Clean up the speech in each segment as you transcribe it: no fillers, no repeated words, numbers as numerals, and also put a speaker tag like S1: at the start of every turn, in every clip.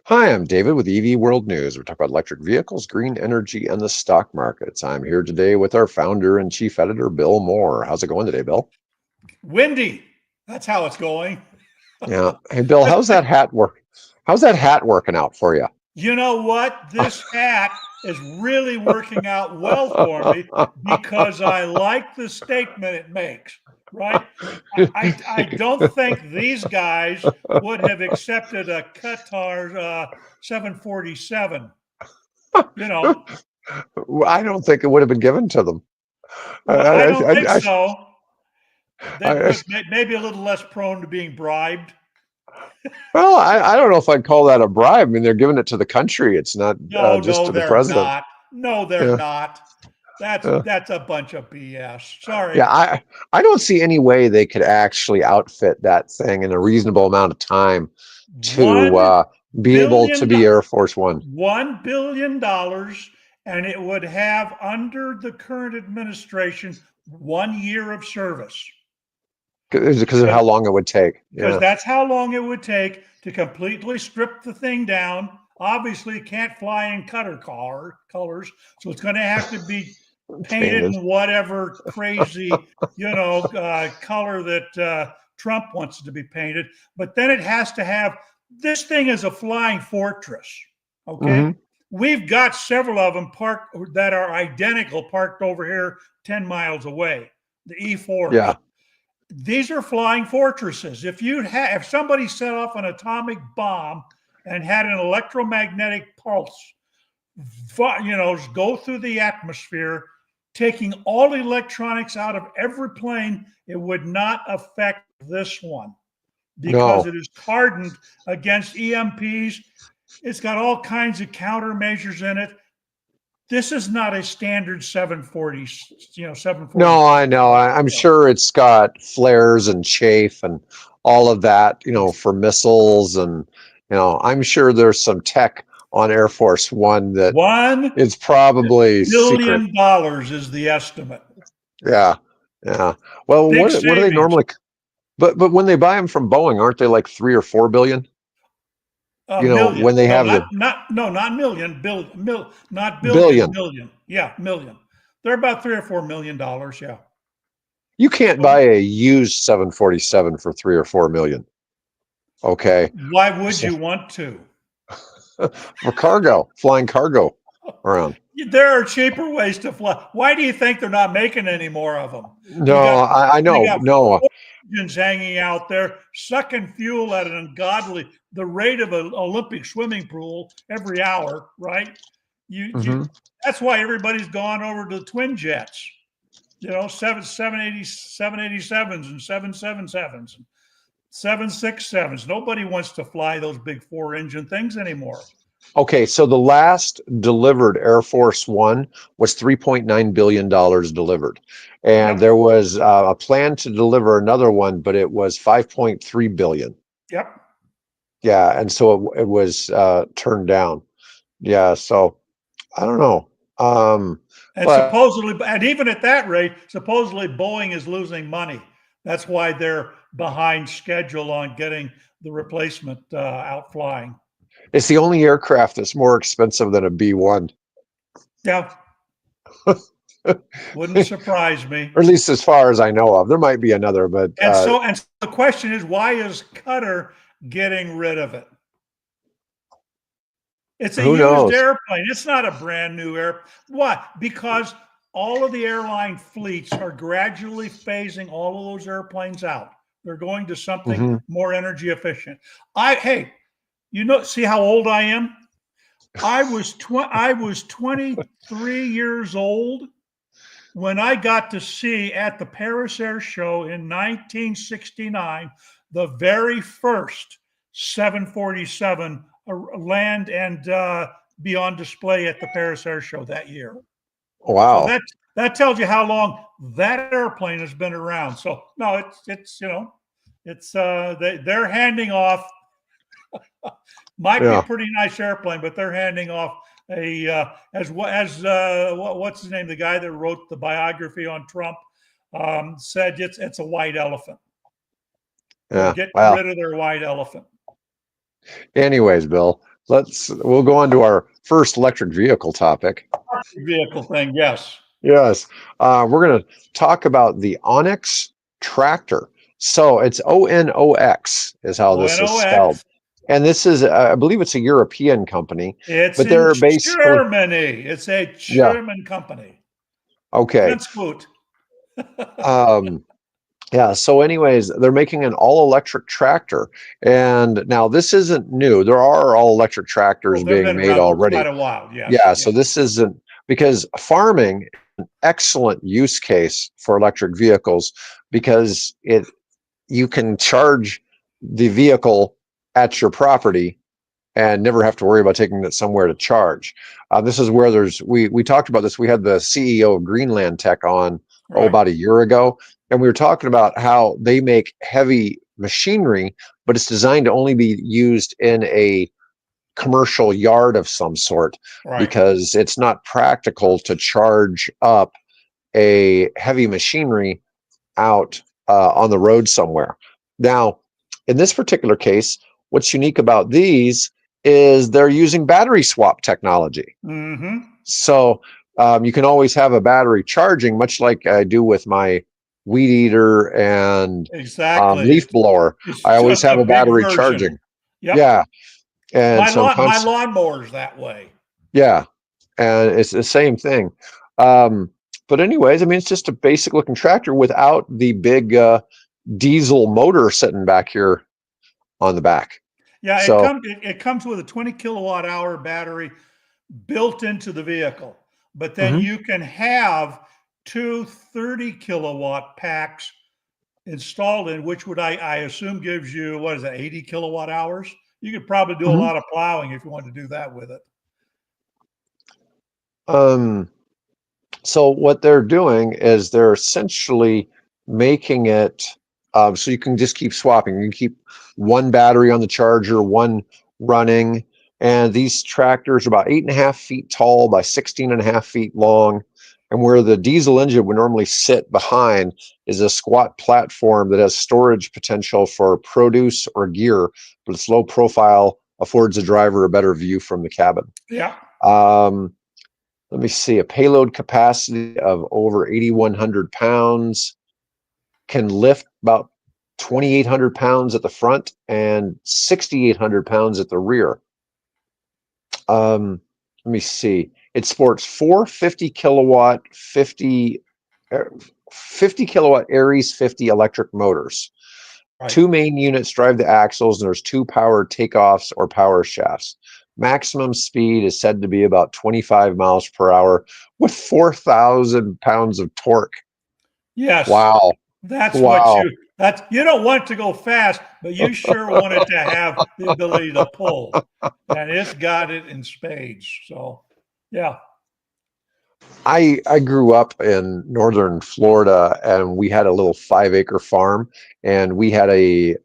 S1: Hi, I'm David with EV World News. We're talking about electric vehicles, green energy, and the stock markets. I'm here today with our founder and chief editor, Bill Moore. How's it going today, Bill?
S2: Windy. That's how it's going.
S1: Yeah. Hey, Bill, how's that hat work? How's that hat working out for you?
S2: You know what? This hat is really working out well for me because I like the statement it makes, right? I don't think these guys would have accepted a Qatar 747, you know.
S1: I don't think it would have been given to them. I,
S2: Well, I
S1: I,
S2: don't think
S1: I,
S2: so. They
S1: I, I,
S2: would maybe a little less prone to being bribed.
S1: well, I don't know if I'd call that a bribe. I mean, they're giving it to the country. It's not
S2: No,
S1: just
S2: no,
S1: to the
S2: they're
S1: president.
S2: not. No, they're
S1: Yeah.
S2: not. That's
S1: Yeah.
S2: that's a bunch of BS. Sorry.
S1: Yeah, I don't see any way they could actually outfit that thing in a reasonable amount of time to
S2: One
S1: be able to
S2: billion,
S1: be Air Force One.
S2: $1 billion, and it would have under the current administration 1 year of service.
S1: Because of how long it would take.
S2: Because
S1: Yeah.
S2: that's how long it would take to completely strip the thing down. Obviously, it can't fly in colors, so it's going to have to be painted
S1: Painted.
S2: in whatever crazy, color that Trump wants it to be painted. But then it has to have this thing is a flying fortress. Okay,
S1: Hmm.
S2: we've got several of them parked that are identical, parked over here 10 miles away. The E4s.
S1: Yeah.
S2: These are flying fortresses. If somebody set off an atomic bomb and had an electromagnetic pulse, go through the atmosphere, taking all electronics out of every plane, it would not affect this one because
S1: No.
S2: it is hardened against EMPs. It's got all kinds of countermeasures in it. This is not a standard 740, 740.
S1: No, I know. I'm sure it's got flares and chafe and all of that, for missiles and, I'm sure there's some tech on Air Force One that
S2: $1
S1: is probably secret.
S2: billion dollars is the estimate.
S1: Yeah. Yeah. Well,
S2: Big
S1: what do they
S2: savings.
S1: normally? But when they buy them from Boeing, aren't they like 3 or 4 billion?
S2: A million.
S1: When they
S2: No,
S1: have the
S2: not million. Not billion.
S1: billion,
S2: Million. Yeah, million. They're about $3 or $4 million. Yeah.
S1: you can't
S2: So
S1: buy a used 747 for 3 or 4 million. Okay,
S2: why would
S1: so
S2: you want to?
S1: for cargo, flying cargo around.
S2: There are cheaper ways to fly. Why do you think they're not making any more of them? You
S1: No,
S2: got
S1: I
S2: you
S1: know.
S2: got
S1: No.
S2: four engines hanging out there, sucking fuel at an ungodly the rate of an Olympic swimming pool every hour, right? You
S1: Hmm.
S2: that's why everybody's gone over to twin jets. 787s and 777s and 767s. Nobody wants to fly those big four engine things anymore.
S1: Okay, so the last delivered Air Force One was $3.9 billion delivered, and
S2: Yep.
S1: there was a plan to deliver another one, but it was 5.3 billion.
S2: Yep.
S1: Yeah, and so it was turned down. Yeah, so I don't know.
S2: And
S1: But
S2: supposedly, and even at that rate, supposedly Boeing is losing money. That's why they're behind schedule on getting the replacement out flying.
S1: it's the only aircraft that's more expensive than a B-1,
S2: Yeah,
S1: or
S2: wouldn't surprise me.
S1: at least as far as I know of. There might be another, but
S2: And so the question is, why is Qatar getting rid of it? It's a
S1: who
S2: used
S1: knows?
S2: airplane. It's not a brand new air. Why? Because all of the airline fleets are gradually phasing all of those airplanes out. They're going to something
S1: Hmm.
S2: more energy efficient. Hey, see how old I am? I was 23 years old when I got to see at the Paris Air Show in 1969 the very first 747 land and be on display at the Paris Air Show that year. So
S1: Wow.
S2: that tells you how long that airplane has been around. So no, they're handing off. Might be a
S1: Yeah.
S2: pretty nice airplane, but they're handing off a what's his name? The guy that wrote the biography on Trump said it's a white elephant. They're
S1: Yeah.
S2: getting
S1: Well,
S2: rid of their white elephant.
S1: anyways, Bill. we'll go on to our first electric vehicle topic.
S2: Vehicle thing, yes.
S1: Yes. We're going to talk about the Onyx tractor. So it's Onox is how this is spelled.
S2: Onox.
S1: And this is, I believe it's a European company,
S2: It's
S1: but
S2: in
S1: they're basically,
S2: Germany. It's a
S1: yeah,
S2: German company.
S1: okay.
S2: Ganz gut.
S1: Um, yeah, so anyways, they're making an all-electric tractor. And now this isn't new. There are all-electric
S2: Well,
S1: tractors
S2: they've
S1: being
S2: been
S1: made
S2: around for quite
S1: already.
S2: a while. Yes.
S1: Yeah,
S2: Yeah.
S1: so this isn't because farming excellent use case for electric vehicles because you can charge the vehicle at your property and never have to worry about taking it somewhere to charge. This is where we talked about this. We had the CEO of Greenland Tech on
S2: Right.
S1: about a year ago, and we were talking about how they make heavy machinery, but it's designed to only be used in a commercial yard of some sort
S2: Right.
S1: because it's not practical to charge up a heavy machinery out on the road somewhere. Now, in this particular case, what's unique about these is they're using battery swap technology.
S2: Mm-hmm.
S1: So you can always have a battery charging, much like I do with my weed eater and
S2: Exactly.
S1: leaf blower.
S2: It's
S1: I always
S2: just
S1: have
S2: a
S1: a
S2: big
S1: battery
S2: version.
S1: charging.
S2: Yep.
S1: Yeah, and so I'm
S2: My
S1: constantly.
S2: lawnmower's that way.
S1: Yeah, and it's the same thing. Um, but anyways, I mean, it's just a basic looking tractor without the big diesel motor sitting back here on the back.
S2: Yeah,
S1: So,
S2: it comes with a 20 kilowatt hour battery built into the vehicle, but then
S1: mhm.
S2: you can have two 30 kilowatt packs installed in, which would I assume gives you, what is it, 80 kilowatt hours? You could probably do a
S1: Mhm.
S2: lot of plowing if you want to do that with it.
S1: Um, so what they're doing is they're essentially making it so you can just keep swapping. You can keep one battery on the charger, one running. And these tractors are about 8.5 feet tall by 16.5 feet long. And where the diesel engine would normally sit behind is a squat platform that has storage potential for produce or gear, but its low profile affords the driver a better view from the cabin.
S2: Yeah.
S1: Um, Let me see, a payload capacity of over 8,100 pounds, can lift about 2,800 pounds at the front and 6,800 pounds at the rear. Let me see. It sports four 50 kilowatt, 50 kilowatt Aries 50 electric motors.
S2: Right.
S1: Two main units drive the axles, and there's two power takeoffs or power shafts. Maximum speed is said to be about 25 miles per hour with 4,000 pounds of torque.
S2: Yes.
S1: Wow.
S2: That's what
S1: Wow.
S2: you don't want it to go fast, but you sure want it to have the ability to pull. And it's got it in spades. So yeah.
S1: I grew up in northern Florida, and we had a little 5 acre farm, and we had a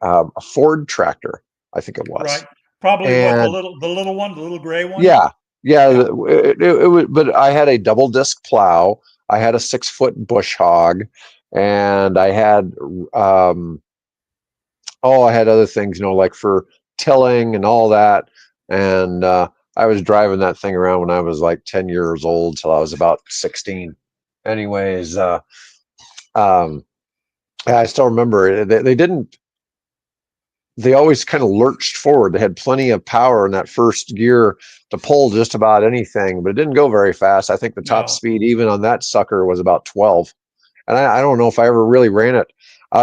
S1: Ford tractor, I think it
S2: Right.
S1: was.
S2: Probably what
S1: And
S2: the little one, the little gray one.
S1: yeah, yeah,
S2: Yeah.
S1: it was, but I had a double disc plow. I had a 6 foot bush hog, and I had I had other things, like for tilling and all that. And I was driving that thing around when I was like 10 years old till I was about 16. Anyways, um, I still remember they didn't. They always kind of lurched forward. They had plenty of power in that first gear to pull just about anything, but it didn't go very fast. I think the top
S2: No.
S1: speed, even on that sucker, was about 12. And I don't know if I ever really ran it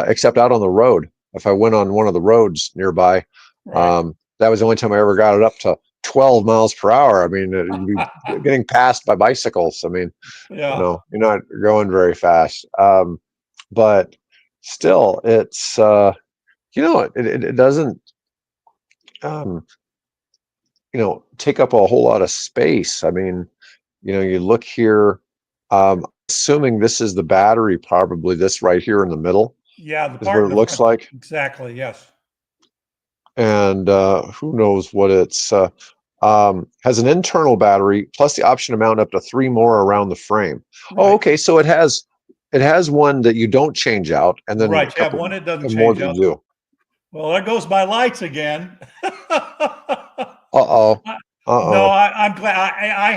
S1: except out on the road. If I went on one of the roads nearby,
S2: Right.
S1: that was the only time I ever got it up to 12 miles per hour. I mean, you'd be getting passed by bicycles. I mean,
S2: Yeah.
S1: you're not going very fast. But still, it's, it doesn't, um, take up a whole lot of space. I mean, you look here, assuming this is the battery, probably this right here in the middle
S2: Yeah. The
S1: is
S2: part
S1: what
S2: in
S1: it
S2: the
S1: looks
S2: front.
S1: like.
S2: Exactly. Yes.
S1: And who knows what it's, has an internal battery plus the option to mount up to 3 more around the frame. Oh,
S2: Right.
S1: okay. So it has one that you don't change out, and then a
S2: Right. You have
S1: couple
S2: one that doesn't
S1: more
S2: change
S1: that you
S2: out.
S1: do.
S2: Well, there goes my lights again.
S1: Uh-oh.
S2: No,
S1: Uh-oh.
S2: I'm glad. I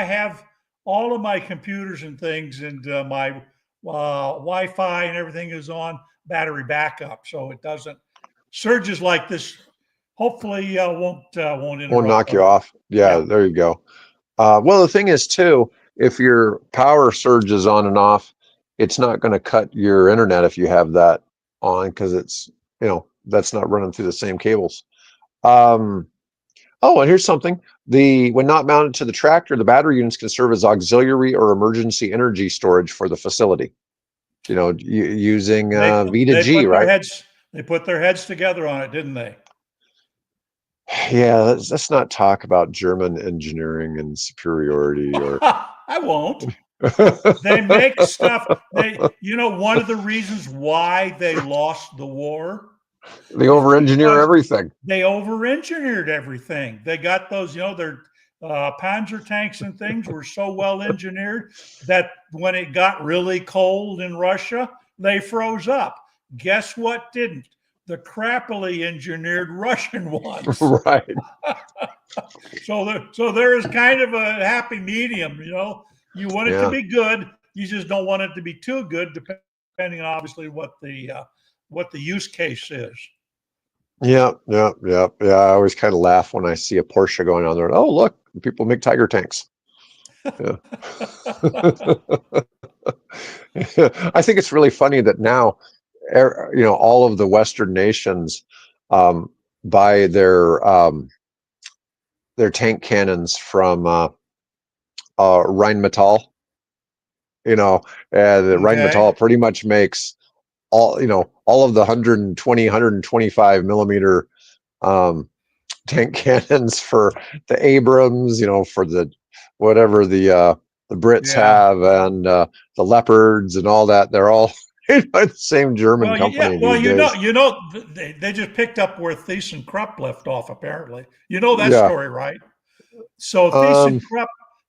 S2: have all of my computers and things, and my Wi-Fi and everything is on battery backup, so it doesn't surges like this. Hopefully, won't
S1: Won't
S2: interrupt.
S1: knock you off. Yeah,
S2: Yeah.
S1: there you go. Well, the thing is too, if your power surges on and off, it's not going to cut your internet if you have that on because it's, that's not running through the same cables. Um, oh, and here's something. When not mounted to the tractor, the battery units can serve as auxiliary or emergency energy storage for the facility. Using
S2: They
S1: V to
S2: they
S1: G,
S2: put their
S1: right?
S2: heads they put their heads together on it, didn't they?
S1: Yeah, let's not talk about German engineering and superiority or
S2: I won't. They
S1: the
S2: make stuff. One of the reasons why they lost the war is
S1: over-engineer
S2: because
S1: everything.
S2: they over-engineered everything. They got those, their Panzer tanks and things were so well engineered that when it got really cold in Russia, they froze up. Guess what didn't? The crappily engineered Russian ones.
S1: Right.
S2: So there is kind of a happy medium. You want it to
S1: Yeah.
S2: be good, you just don't want it to be too good, depending on obviously what the use case is.
S1: Yeah. Yeah. Yeah. Yeah. I always kind of laugh when I see a Porsche going on there. Oh, look, people make Tiger tanks. Yeah. I think it's really funny that now, all of the Western nations buy their tank cannons from Rheinmetall. And the
S2: Okay.
S1: Rheinmetall pretty much makes all of the 120, 125 millimeter um, tank cannons for the Abrams, for the whatever the Brits
S2: Yeah.
S1: have, and the Leopards and all that. They're all made by the same German
S2: Well, yeah.
S1: company
S2: Well,
S1: these days.
S2: they just picked up where ThyssenKrupp left off. Apparently, you know that
S1: Yeah.
S2: story, right? So
S1: Um,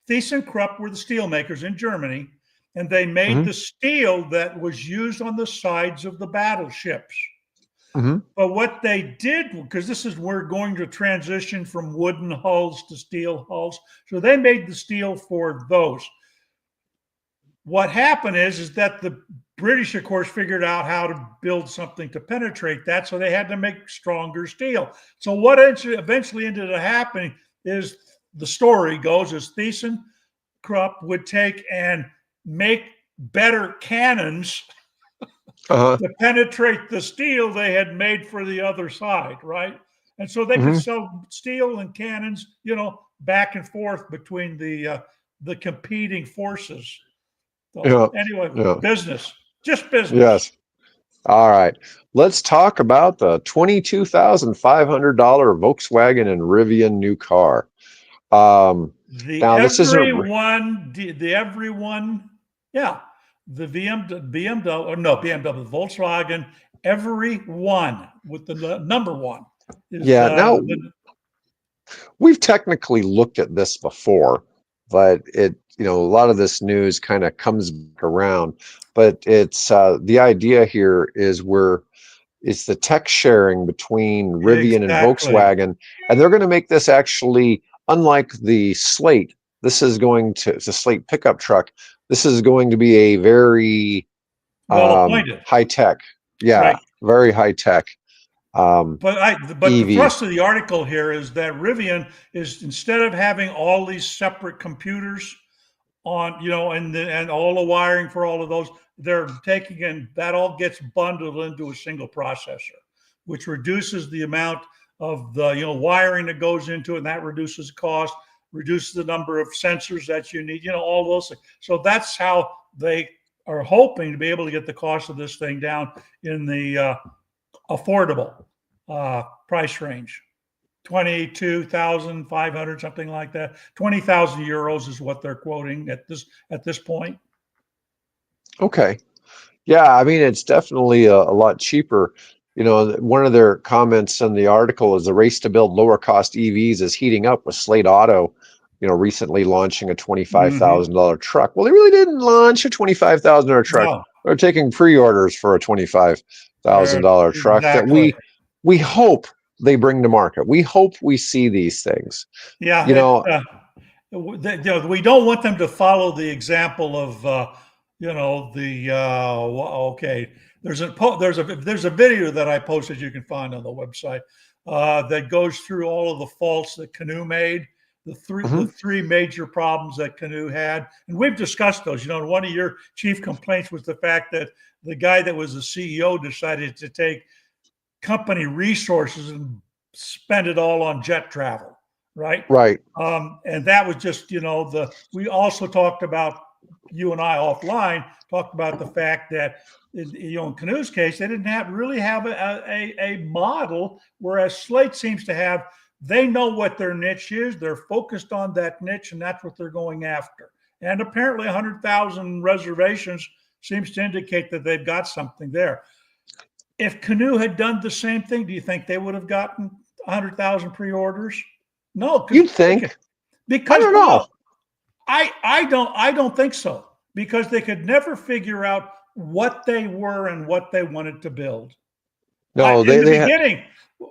S2: ThyssenKrupp were the steel makers in Germany, and they made
S1: mhm,
S2: the steel that was used on the sides of the battleships.
S1: mhm.
S2: But what they did, because this is we're going to transition from wooden hulls to steel hulls, so they made the steel for those. What happened is that the British, of course, figured out how to build something to penetrate that, so they had to make stronger steel. So what eventually ended up happening is the story goes is ThyssenKrupp would take and make better cannons
S1: Uh-huh.
S2: to penetrate the steel they had made for the other side, right? And so they could
S1: Mhm.
S2: sell steel and cannons, back and forth between the competing forces. So
S1: Yeah.
S2: anyway,
S1: Yeah.
S2: business, just business.
S1: Yes. All right. Let's talk about the $22,500 Volkswagen and Rivian new car. Um,
S2: The
S1: Now this isn't.
S2: everyone, the everyone, yeah, the BMW, or no, BMW, Volkswagen, everyone with the number one is
S1: Yeah. Now
S2: the
S1: we've technically looked at this before, but a lot of this news kind of comes back around. But it's the idea here is it's the tech sharing between Rivian and
S2: exactly.
S1: Volkswagen, and they're going to make this actually unlike the Slate. This is going to it's a Slate pickup truck. This is going to be a very
S2: Well appointed,
S1: high tech, yeah,
S2: right?
S1: very high tech
S2: But the
S1: EV.
S2: thrust of the article here is that Rivian is, instead of having all these separate computers on, and all the wiring for all of those, they're taking, and that all gets bundled into a single processor, which reduces the amount of the wiring that goes into it, and that reduces cost, reduces the number of sensors that you need, all those things. So that's how they are hoping to be able to get the cost of this thing down in the affordable price range. 22,500, something like that. 20,000 euros is what they're quoting at this point.
S1: Okay. Yeah, I mean, it's definitely a lot cheaper. One of their comments in the article is the race to build lower cost EVs is heating up with Slate Auto, recently launching a
S2: Mm-hmm.
S1: $25,000 truck. Well, they really didn't launch a $25,000 truck.
S2: No,
S1: They're taking pre-orders for a $25,000 truck that
S2: exactly.
S1: we hope they bring to market. We hope we see these things.
S2: Yeah,
S1: You know,
S2: we don't want them to follow the example of okay. There's a video that I posted you can find on the website that goes through all of the faults that Canoe made, the
S1: mhm,
S2: three major problems that Canoe had, and we've discussed those. One of your chief complaints was the fact that the guy that was the CEO decided to take company resources and spend it all on jet travel, right?
S1: right.
S2: And that was just, we also talked about, you and I offline, talked about the fact that, in Canoe's case, they didn't really have a model, whereas Slate seems to have, they know what their niche is. They're focused on that niche, and that's what they're going after. And apparently 100,000 reservations seems to indicate that they've got something there. If Canoe had done the same thing, do you think they would have gotten 100,000 pre-orders? No,
S1: You'd think. I
S2: because
S1: don't
S2: well,
S1: know.
S2: I don't think so, because they could never figure out what they were and what they wanted to build.
S1: No,
S2: In the
S1: they had.
S2: beginning,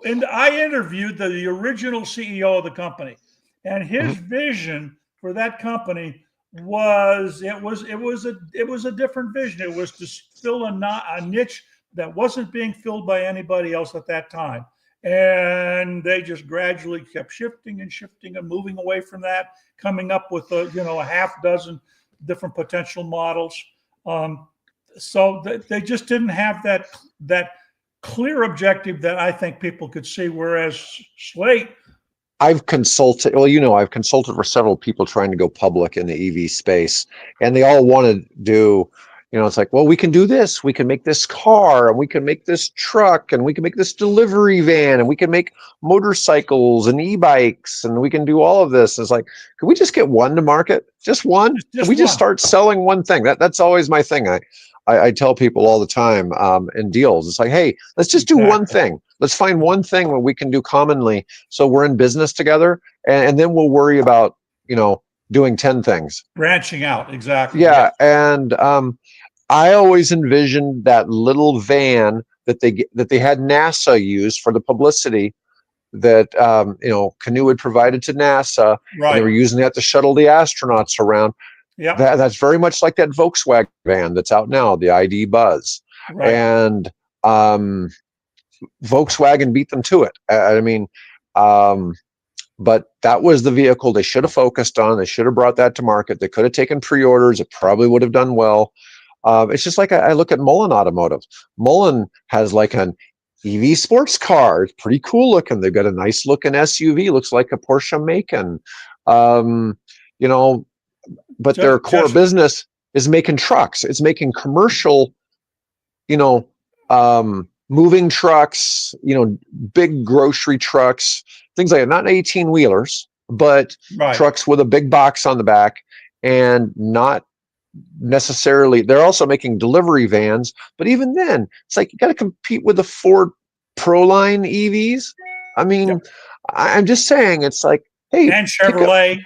S2: and I interviewed the original CEO of the company, and his
S1: Mhm.
S2: vision for that company was it was a different vision. It was to fill a niche that wasn't being filled by anybody else at that time. And they just gradually kept shifting and shifting and moving away from that, coming up with a half dozen different potential models. So they just didn't have that clear objective that I think people could see. Whereas Slate,
S1: I've consulted, I've consulted for several people trying to go public in the EV space, and they all want to do, it's like, well, we can do this. We can make this car, and we can make this truck, and we can make this delivery van, and we can make motorcycles and e-bikes, and we can do all of this. It's like, can we just get one to market? Just one? Can
S2: just
S1: we just
S2: one.
S1: start selling one thing? That's always my thing. I tell people all the time in deals, it's like, hey, let's just do one
S2: Exactly.
S1: thing. Let's find one thing that we can do commonly, so we're in business together, and then we'll worry about doing 10 things.
S2: Branching out. Exactly.
S1: Yeah,
S2: Yeah.
S1: and I always envisioned that little van that they had NASA use for the publicity that Canoe had provided to NASA, and they
S2: Right.
S1: were using that to shuttle the astronauts around.
S2: Yep.
S1: That's very much like that Volkswagen van that's out now, the ID Buzz,
S2: Right.
S1: and Volkswagen beat them to it. I mean, but that was the vehicle they should have focused on. They should have brought that to market. They could have taken pre-orders. It probably would have done well. It's just like I look at Mullen Automotive. Mullen has like an EV sports car. It's pretty cool looking. They've got a nice looking SUV. Looks like a Porsche Macan. Um, you know, but their core
S2: Just
S1: business is making trucks. It's making commercial, you know, moving trucks, big grocery trucks, things like that. Not 18 wheelers, but
S2: right.
S1: trucks with a big box on the back, and not necessarily. They're also making delivery vans, but even then, it's like you got to compete with the Ford Proline EVs. I
S2: Yep.
S1: mean, I'm just saying, it's like, hey,
S2: And
S1: pick up.
S2: Chevrolet. And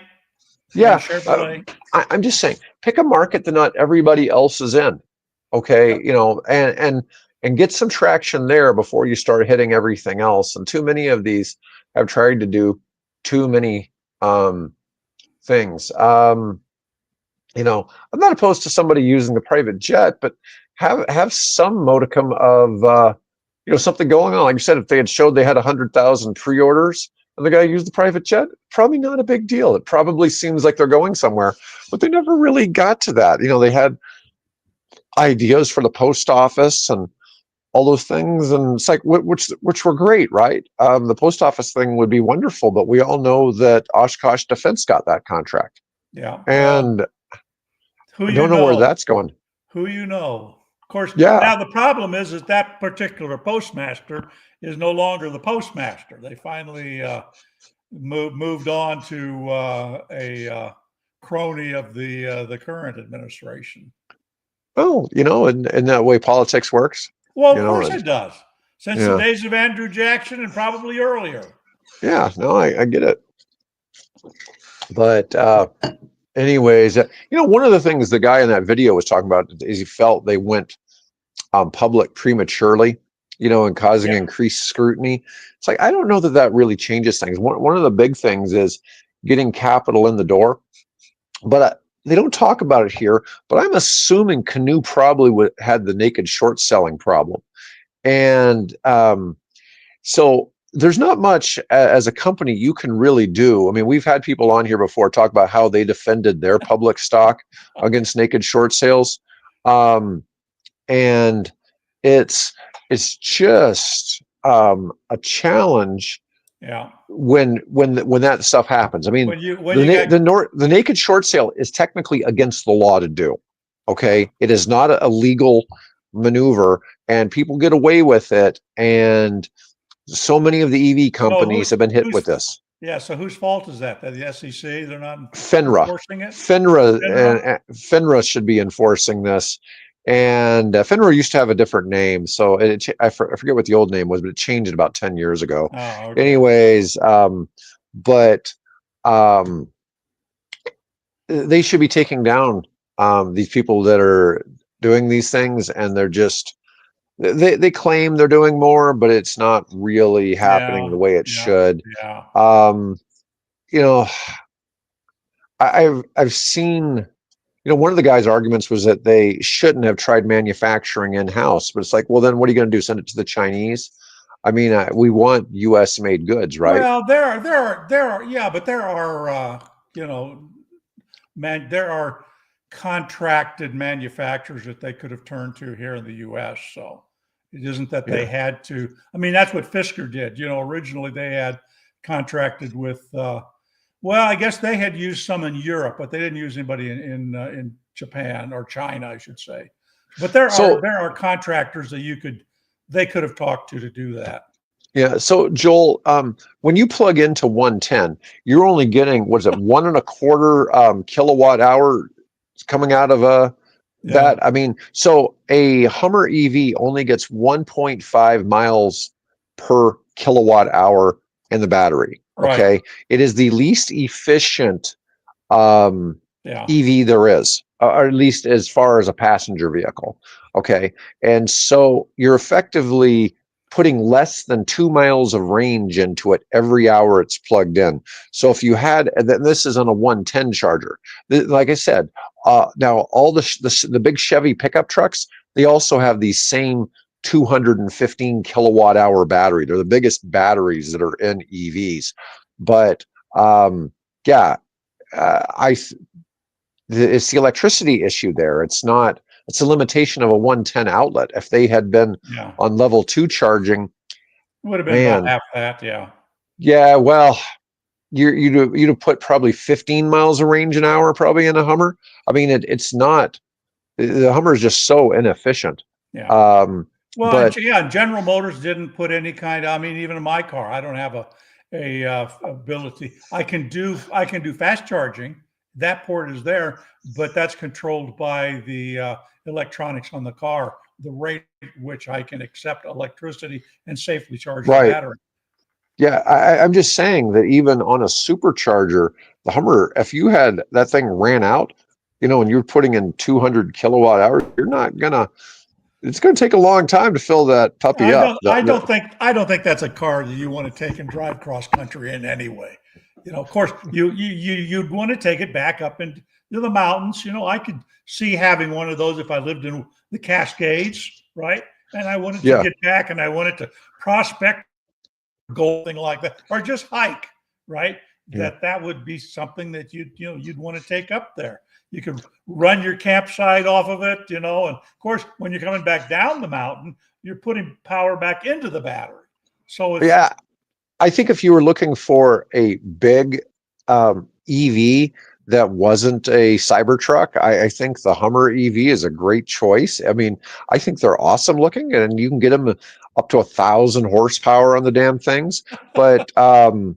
S1: Yeah,
S2: Chevrolet.
S1: I'm just saying, pick a market that not everybody else is in. Okay,
S2: Yep.
S1: and get some traction there before you start hitting everything else. And too many of these have tried to do too many things. I'm not opposed to somebody using the private jet, but have some modicum of something going on. Like you said, if they had showed they had 100,000 pre-orders and the guy used the private jet, probably not a big deal. It probably seems like they're going somewhere, but they never really got to that. They had ideas for the post office and all those things, and it's like, which were great, right? The post office thing would be wonderful, but we all know that Oshkosh Defense got that contract,
S2: Yeah. Well,
S1: and
S2: who
S1: I
S2: you
S1: don't know where
S2: know,
S1: that's going.
S2: who you know. Of course,
S1: Yeah.
S2: now the problem is that particular postmaster is no longer the postmaster. They finally moved on to a crony of the current administration.
S1: Well, in that way politics works.
S2: Well,
S1: You
S2: of
S1: know,
S2: course
S1: and
S2: it does. Since the
S1: yeah,
S2: days of Andrew Jackson and probably earlier.
S1: yeah. No, I get it. But anyways, one of the things the guy in that video was talking about is he felt they went public prematurely. and causing
S2: Yeah.
S1: increased scrutiny. It's like, I don't know that that really changes things. One of the big things is getting capital in the door, but they don't talk about it here. But I'm assuming Canoe probably had the naked short selling problem. And so there's not much as a company you can really do. I mean, we've had people on here before talk about how they defended their public stock against naked short sales. And it's just a challenge
S2: Yeah.
S1: when that stuff happens. I mean,
S2: When you got
S1: the naked short sale is technically against the law to do. Okay, it is not a legal maneuver, and people get away with it. And so many of the EV companies have been hit with this.
S2: Yeah. So whose fault is that? That the SEC, they're not
S1: FINRA,
S2: enforcing it?
S1: FINRA,
S2: FINRA?
S1: FINRA should be enforcing this. And FINRA used to have a different name, so I forget what the old name was, but it changed about 10 years ago.
S2: Oh, okay.
S1: Anyways, but they should be taking down these people that are doing these things, and they're just they claim they're doing more, but it's not really happening
S2: Yeah.
S1: the way it
S2: Yeah.
S1: should.
S2: Yeah.
S1: You know, I've seen, one of the guy's arguments was that they shouldn't have tried manufacturing in-house, but it's like, well, then what are you going to do? Send it to the Chinese? I mean, we want U.S. made goods, right?
S2: Well, yeah, but there are, there are contracted manufacturers that they could have turned to here in the U.S. So it isn't that they had to. I mean, that's what Fisker did. Originally they had contracted with. Well, I guess they had used some in Europe, but they didn't use anybody in Japan or China, I should say. But there are contractors that they could have talked to do that.
S1: Yeah. So Joel, when you plug into 110, you're only getting, what is it, 1.25 kilowatt hour coming out of that. I mean, so a Hummer EV only gets 1.5 miles per kilowatt hour in the battery.
S2: Right.
S1: Okay. It is the least efficient EV there is, or at least as far as a passenger vehicle. Okay. And so you're effectively putting less than 2 miles of range into it every hour it's plugged in. So if you had, and then this is on a 110 charger, like I said, now all the big Chevy pickup trucks, they also have these same 215 kilowatt hour battery. They're the biggest batteries that are in EVs. But it's the electricity issue there. It's a limitation of a 110 outlet. If they had been on level 2 charging,
S2: it would have been about half that. Yeah.
S1: Yeah. Well, you'd have put probably 15 miles of range an hour probably in a Hummer. I mean, it's not, the Hummer is just so inefficient.
S2: Yeah. General Motors didn't put any kind of, I mean, even in my car, I don't have a ability. I can do fast charging. That port is there, but that's controlled by the electronics on the car, the rate at which I can accept electricity and safely charge the battery.
S1: Yeah, I'm just saying that even on a supercharger, the Hummer, if you had that thing ran out, and you're putting in 200 kilowatt hours, it's gonna take a long time to fill that puppy up.
S2: I don't think that's a car that you want to take and drive cross country in anyway. Of course, you'd want to take it back up into the mountains. I could see having one of those if I lived in the Cascades, right? And I wanted to get back and I wanted to prospect gold, thing like that, or just hike, right? That would be something that you'd want to take up there. You could run your campsite off of it, and of course, when you're coming back down the mountain, you're putting power back into the battery. So
S1: I think if you were looking for a big EV that wasn't a Cybertruck, I think the Hummer EV is a great choice. I mean, I think they're awesome looking, and you can get them up to 1,000 horsepower on the damn things. But so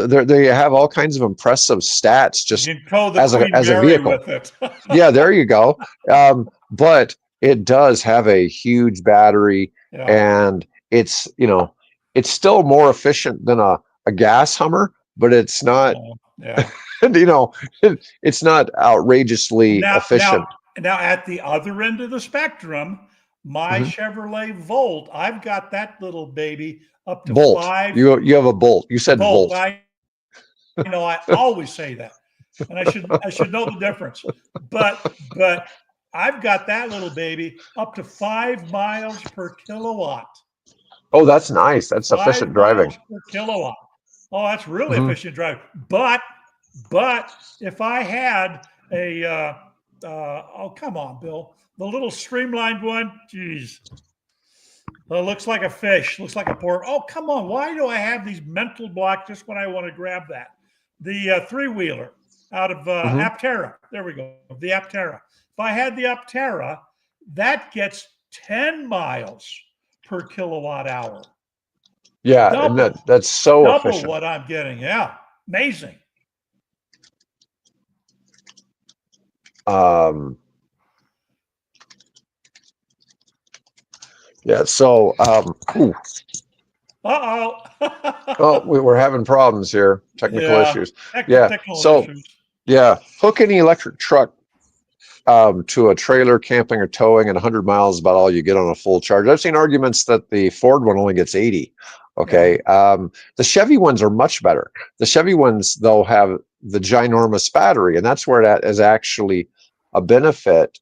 S1: they have all kinds of impressive stats just as a vehicle.
S2: With it.
S1: Yeah, there you go. But it does have a huge battery, and it's still more efficient than a gas Hummer, but it's not. It's not outrageously efficient.
S2: Now, at the other end of the spectrum, My
S1: Mhm.
S2: Chevrolet Volt, I've got that little baby up to
S1: Volt.
S2: 5
S1: You have a Bolt. You said
S2: Volt.
S1: Volt.
S2: I know I always say that, and I should know the difference. But I've got that little baby up to 5 miles per kilowatt.
S1: Oh, that's nice. That's efficient
S2: Five
S1: driving.
S2: miles per kilowatt. Oh, that's really
S1: Mhm.
S2: efficient driving. But if I had a oh, come on, Bill, the little streamlined one, geez, looks like a fish, looks like a pork. Oh, come on, why do I have these mental blocks just when I want to grab that? The three wheeler out of
S1: Mhm.
S2: Aptera. There we go. The Aptera. If I had the Aptera, that gets 10 miles per kilowatt hour.
S1: Yeah, and
S2: Double,
S1: that's so
S2: double
S1: efficient.
S2: what I'm getting. Yeah, amazing.
S1: Um, yeah. So, ooh, oh,
S2: Uh-oh.
S1: we're having problems here. Technical
S2: Yeah,
S1: issues. Yeah.
S2: technical
S1: So,
S2: issues.
S1: yeah, hook any electric truck to a trailer, camping or towing, and 100 miles is about all you get on a full charge. I've seen arguments that the Ford one only gets 80.
S2: Yeah.
S1: Okay. The Chevy ones are much better. The Chevy ones, though, have the ginormous battery, and that's where that is actually a benefit.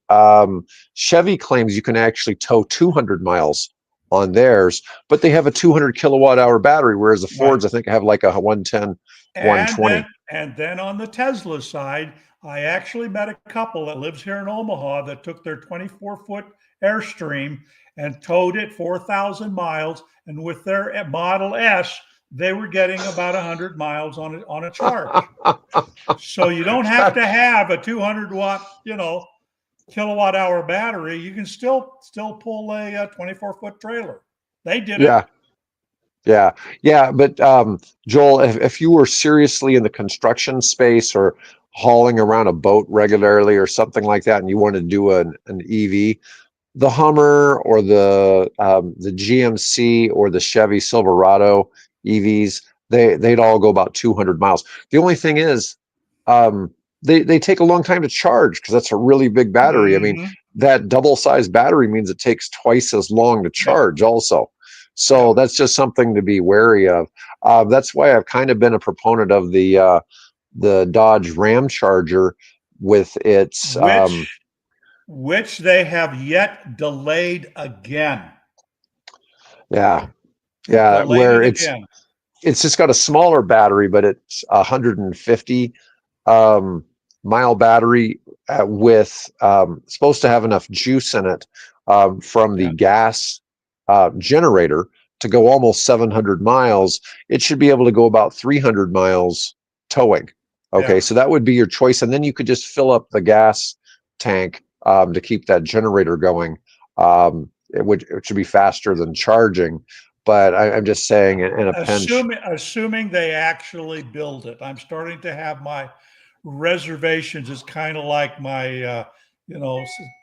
S1: Chevy claims you can actually tow 200 miles on theirs, but they have a 200 kilowatt hour battery, whereas the
S2: Right.
S1: Fords, I think, have like a 110,
S2: And then
S1: 120.
S2: and then on the Tesla side, I actually met a couple that lives here in Omaha that took their 24-foot Airstream and towed it 4,000 miles. And with their Model S, they were getting about 100 miles on a charge. So you don't have to have a 200 watt, kilowatt hour battery. You can still pull a 24-foot trailer. They did it.
S1: Yeah. Yeah, yeah, but Joel, if you were seriously in the construction space or hauling around a boat regularly or something like that, and you wanted to do an EV, the Hummer or the GMC or the Chevy Silverado EVs, they'd all go about 200 miles. The only thing is, they take a long time to charge because that's a really big battery. I mean,
S2: Mm-hmm.
S1: that double sized battery means it takes twice as long to
S2: Yep.
S1: charge also. So
S2: Yep.
S1: that's just something to be wary of. That's why I've kind of been a proponent of the Dodge Ram Charger with its
S2: Which they have yet delayed again.
S1: yeah, yeah,
S2: Delayed
S1: where
S2: it
S1: it's
S2: again.
S1: it's just got a smaller battery, but it's 150 um, mile battery with supposed to have enough juice in it from the
S2: Yeah.
S1: gas generator to go almost 700 miles. It should be able to go about 300 miles towing. Okay,
S2: Yeah.
S1: so that would be your choice, and then you could just fill up the gas tank to keep that generator going. It should be faster than charging, but I'm just saying in a pinch.
S2: Assuming they actually build it. I'm starting to have my reservations. It's kind of like my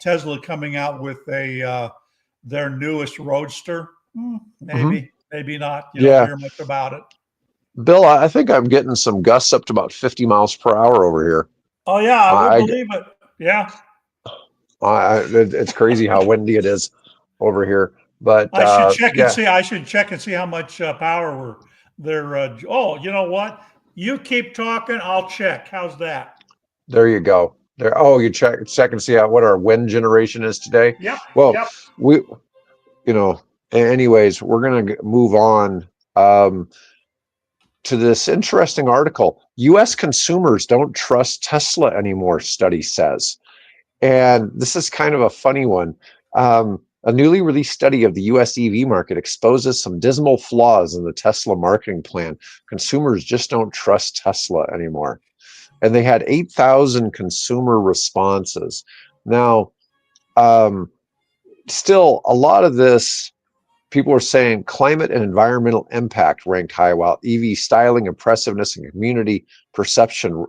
S2: Tesla coming out with their newest Roadster.
S1: Mhm.
S2: Maybe not. You don't
S1: Yeah,
S2: hear much about it.
S1: Bill, I think I'm getting some gusts up to about 50 miles per hour over here.
S2: Oh yeah, I would
S1: I,
S2: believe it. Yeah.
S1: it's crazy how windy it is over here. But
S2: I should check and
S1: yeah,
S2: see. I should check and see how much power they're. Oh, you know what? You keep talking. I'll check. How's that?
S1: there you go. There. Oh, you check and see what our wind generation is today.
S2: Yep.
S1: Well,
S2: Yep.
S1: we, you know, anyways, we're gonna move on to this interesting article. U.S. consumers don't trust Tesla anymore, study says. And this is kind of a funny one. A newly released study of the US EV market exposes some dismal flaws in the Tesla marketing plan. Consumers just don't trust Tesla anymore. And they had 8,000 consumer responses. Now, um, still, a lot of this, people are saying climate and environmental impact ranked high, while EV styling, impressiveness, and community perception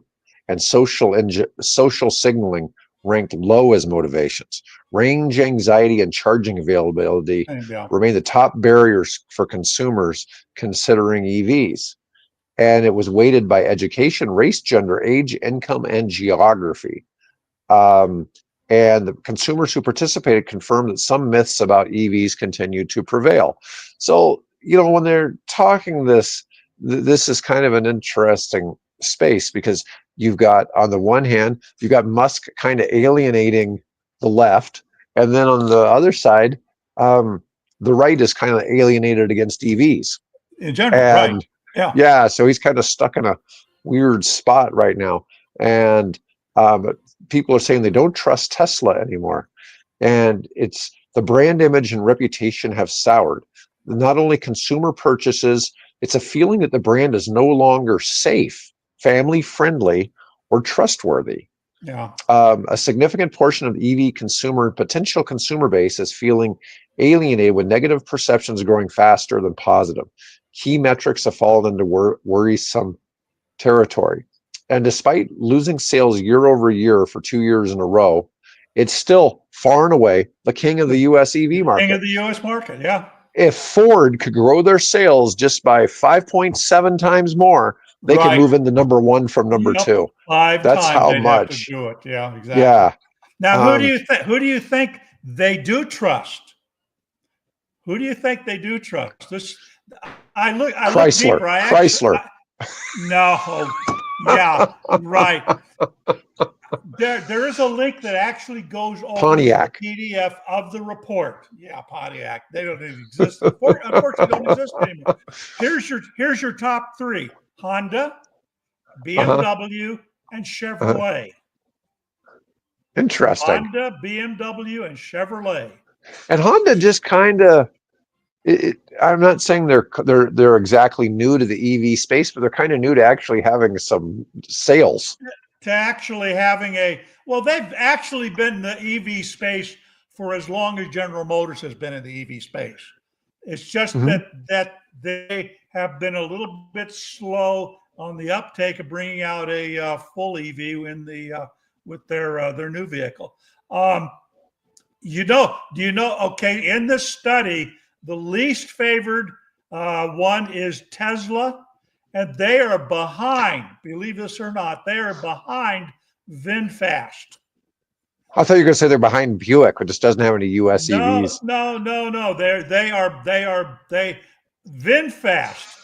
S1: and social signaling ranked low as motivations. Range anxiety and charging availability
S2: Yeah.
S1: remain the top barriers for consumers considering EVs. And it was weighted by education, race, gender, age, income, and geography. Um, And the consumers who participated confirmed that some myths about EVs continue to prevail. So, when they're talking this is kind of an interesting space, because you've got, on the one hand, you've got Musk kind of alienating the left, and then on the other side, the right is kind of alienated against EVs.
S2: In general, right?
S1: And
S2: Yeah.
S1: yeah, so he's kind of stuck in a weird spot right now. And people are saying they don't trust Tesla anymore. And it's the brand image and reputation have soured. Not only consumer purchases, it's a feeling that the brand is no longer safe, family friendly, or trustworthy.
S2: Yeah.
S1: A significant portion of EV potential consumer base is feeling alienated, with negative perceptions growing faster than positive. Key metrics have fallen into worrisome territory. And despite losing sales year over year for 2 years in a row, it's still far and away the king of the US EV market.
S2: King of the US market, yeah.
S1: If Ford could grow their sales just by 5.7 times more, they could move into number one from number two.
S2: 5
S1: That's
S2: times
S1: how
S2: they'd
S1: much.
S2: have to do it. Yeah, exactly.
S1: Yeah.
S2: Now, who do you think they do trust? Who do you think they do trust? I look deeper.
S1: Chrysler.
S2: No. Yeah, right. There is a link that actually goes over
S1: Pontiac.
S2: the PDF of the report. Yeah, Pontiac. They don't even exist. Unfortunately, don't exist anymore. Here's your top 3: Honda, BMW, and Chevrolet.
S1: Interesting.
S2: Honda, BMW, and Chevrolet.
S1: And Honda just kind of, I'm not saying they're exactly new to the EV space, but they're kind of new to actually having some sales.
S2: To actually having they've actually been in the EV space for as long as General Motors has been in the EV space. It's just that they have been a little bit slow on the uptake of bringing out a full EV with their new vehicle. Do you know? Okay, in this study, the least favored one is Tesla. And they are behind, believe this or not, they are behind VinFast.
S1: I thought you were going to say they're behind Buick, which just doesn't have any US EVs.
S2: No. VinFast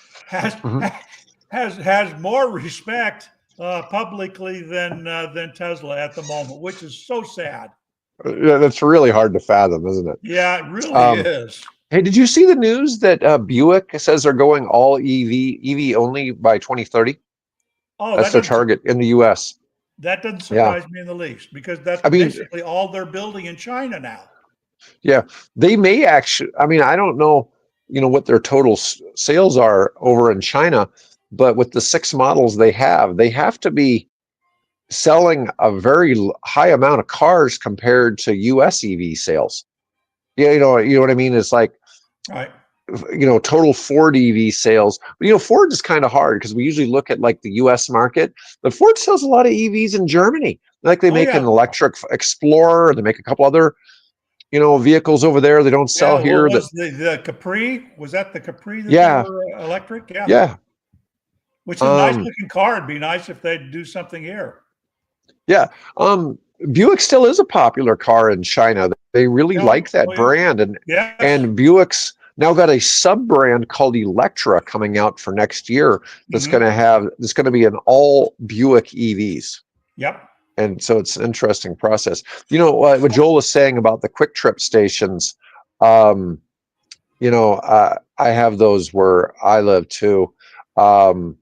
S2: has more respect publicly than Tesla at the moment, which is so sad.
S1: Yeah, that's really hard to fathom, isn't it?
S2: Yeah, it really is.
S1: Hey, did you see the news that Buick says they're going all EV only by 2030?
S2: Oh,
S1: that's their target in the US.
S2: That doesn't surprise me in the least, because that's basically all they're building in China now.
S1: Yeah, they may actually. I don't know, what their total sales are over in China, but with the 6 models they have to be selling a very high amount of cars compared to US EV sales. Yeah, you know what I mean? It's like,
S2: right.
S1: Total Ford EV sales. But Ford is kind of hard, because we usually look at like the US market, but Ford sells a lot of EVs in Germany. Like they make an electric Explorer, they make a couple other, vehicles over there they don't sell here.
S2: Was the Capri? Was that the Capri that they were electric? Yeah.
S1: Yeah.
S2: Which is a nice looking car. It'd be nice if they'd do something here.
S1: Yeah. Buick still is a popular car in China. They really like that brand. And Buick's now got a sub-brand called Electra coming out for next year that's going to be an all Buick EVs.
S2: Yep.
S1: And so it's an interesting process. What Joel is saying about the quick trip stations, I have those where I live too. Quick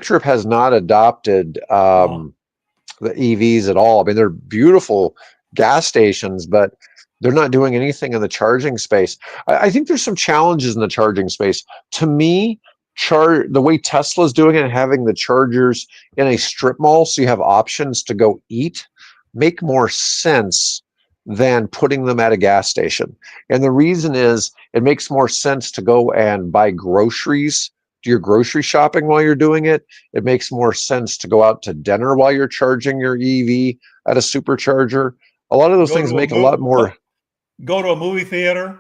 S1: Trip has not adopted the EVs at all. They're beautiful gas stations, but they're not doing anything in the charging space. I think there's some challenges in the charging space. To me, the way Tesla's doing it and having the chargers in a strip mall so you have options to go eat make more sense than putting them at a gas station. And the reason is it makes more sense to go and buy groceries, do your grocery shopping while you're doing it. It makes more sense to go out to dinner while you're charging your EV at a supercharger. A lot of those things make a lot more.
S2: Go to a movie theater.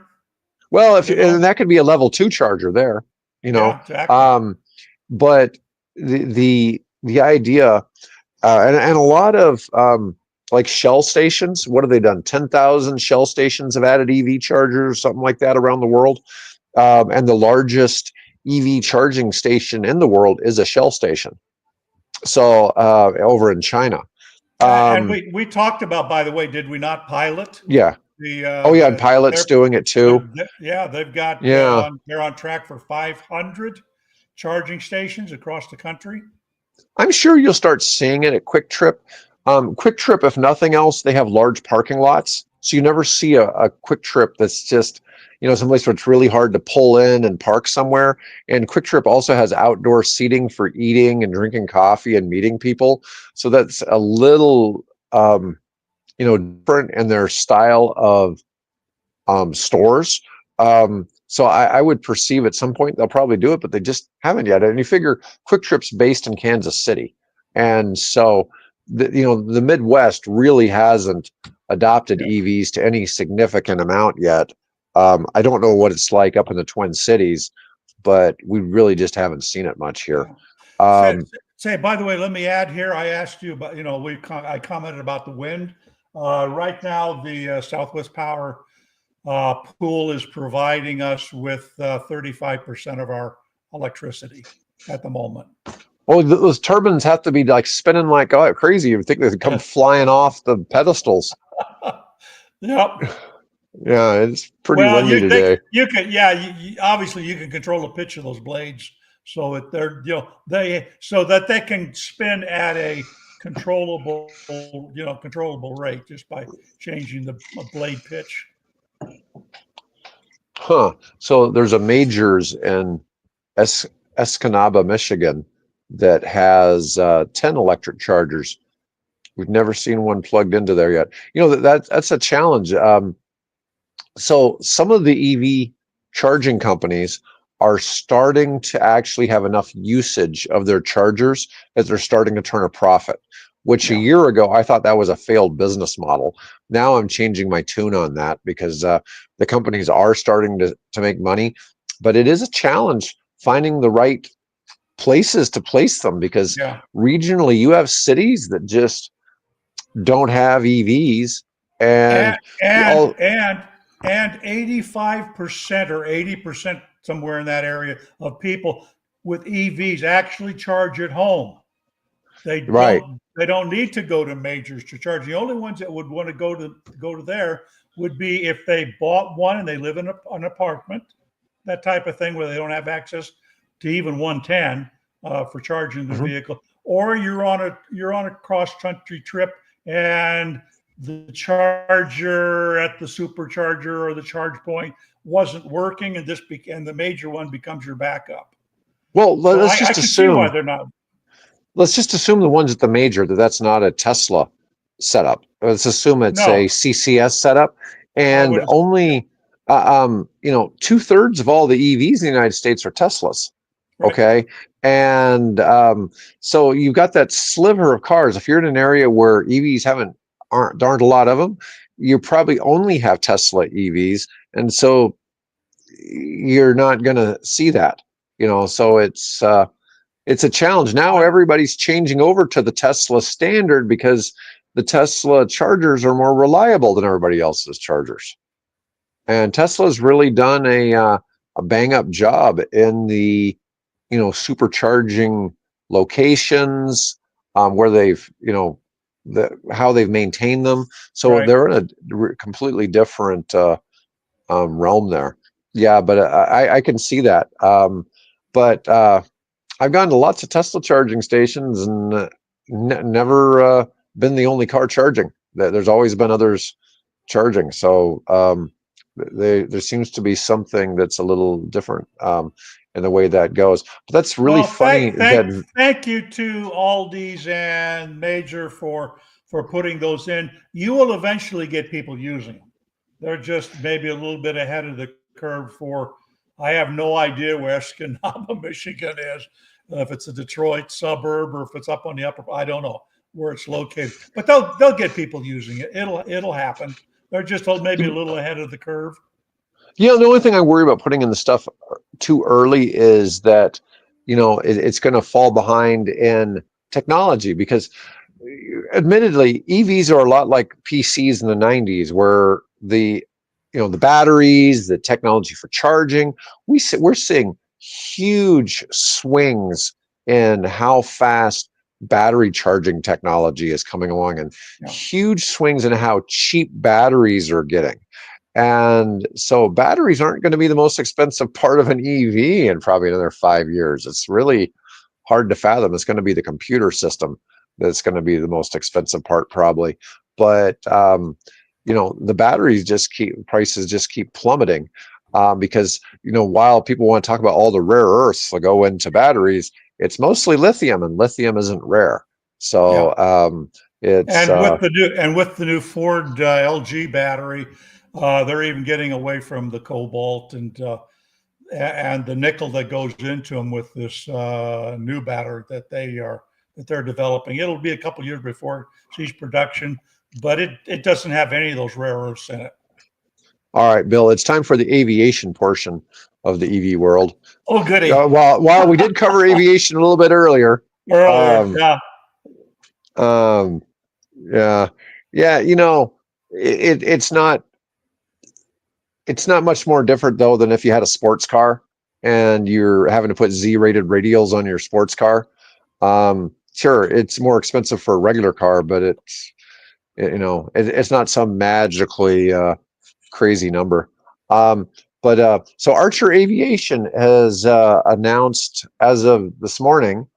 S1: Well, and that could be a level 2 charger there,
S2: Yeah, exactly.
S1: But the idea, and a lot of like Shell stations. What have they done? 10,000 Shell stations have added EV chargers, something like that around the world. And the largest EV charging station in the world is a Shell station. So over in China.
S2: And we talked about, by the way, did we not pilot
S1: Yeah.
S2: the
S1: Oh yeah, and pilots doing it too.
S2: yeah, they've got
S1: Yeah.
S2: they're on track for 500 charging stations across the country.
S1: I'm sure you'll start seeing it at Quick Trip. Quick Trip, if nothing else, they have large parking lots. So you never see a Quick Trip that's just, someplace where it's really hard to pull in and park somewhere. And Quick Trip also has outdoor seating for eating and drinking coffee and meeting people. So that's a little, different in their style of stores. So I would perceive at some point they'll probably do it, but they just haven't yet. And you figure Quick Trip's based in Kansas City, and so the Midwest really hasn't adopted EVs to any significant amount yet. I don't know what it's like up in the Twin Cities, but we really just haven't seen it much here.
S2: Say, by the way, let me add here. I asked you about, I commented about the wind. Right now, the Southwest Power pool is providing us with 35% of our electricity at the moment.
S1: Well, those turbines have to be like spinning like crazy. You think they'd come flying off the pedestals.
S2: Yep.
S1: Yeah, it's pretty windy today.
S2: You can, obviously you can control the pitch of those blades so that so that they can spin at a controllable rate just by changing the blade pitch.
S1: Huh. So there's a Majors in Escanaba, Michigan, that has 10 electric chargers. We've never seen one plugged into there yet. That's a challenge. So some of the EV charging companies are starting to actually have enough usage of their chargers that they're starting to turn a profit, which a year ago I thought that was a failed business model. Now I'm changing my tune on that because the companies are starting to make money, but it is a challenge finding the right places to place them because regionally you have cities that just don't have EVs and
S2: 85% or 80%, somewhere in that area, of people with EVs actually charge at home. They don't need to go to majors to charge. The only ones that would want to go to there would be if they bought one and they live in an apartment, that type of thing, where they don't have access to even 110 for charging the vehicle, or you're on a cross country trip and the charger at the supercharger or the charge point wasn't working, and the major one becomes your backup.
S1: Well, let's just assume
S2: why they're not.
S1: Let's just assume the ones at the major that's not a Tesla setup. Let's assume it's a CCS setup, and only 2/3 of all the EVs in the United States are Teslas. Right. Okay, and so you've got that sliver of cars. If you're in an area where EVs aren't a lot of them, you probably only have Tesla EVs, and so you're not going to see that. So it's a challenge. Now everybody's changing over to the Tesla standard because the Tesla chargers are more reliable than everybody else's chargers. And Tesla's really done a bang up job in the supercharging locations where they've how they've maintained them. So they're in a completely different realm there. Yeah, but I can see that. But I've gone to lots of Tesla charging stations and never been the only car charging. There's always been others charging. So there seems to be something that's a little different in the way that goes. But that's really funny.
S2: Thank you to Aldi's and Major for putting those in. You will eventually get people using them. They're just maybe a little bit ahead of the curve for. I have no idea where Escanaba, Michigan is. If it's a Detroit suburb or if it's up on the upper, I don't know where it's located. But they'll get people using it. It'll happen. They're just maybe a little ahead of the curve.
S1: The only thing I worry about putting in the stuff too early is that, it's going to fall behind in technology because admittedly, EVs are a lot like PCs in the 90s, where the batteries, the technology for charging, we're seeing huge swings in how fast battery charging technology is coming along, and
S2: Yeah.
S1: huge swings in how cheap batteries are getting. And so batteries aren't going to be the most expensive part of an EV in probably another 5 years. It's really hard to fathom. It's going to be the computer system that's going to be the most expensive part, probably. But the batteries prices just keep plummeting, because while people want to talk about all the rare earths that go into batteries, it's mostly lithium, and lithium isn't rare.
S2: Yeah.
S1: So it's
S2: With the new Ford LG battery, they're even getting away from the cobalt and the nickel that goes into them with this new battery that they're developing. It'll be a couple years before it sees production, but it doesn't have any of those rare earths in it.
S1: all right, Bill. It's time for the aviation portion of the EV world.
S2: Oh, goody!
S1: While we did cover aviation a little bit earlier,
S2: Yeah.
S1: Um, yeah, yeah. It's not much more different though than if you had a sports car and you're having to put Z-rated radials on your sports car. Sure, it's more expensive for a regular car, but it's not some magically crazy number. So Archer Aviation has announced as of this morning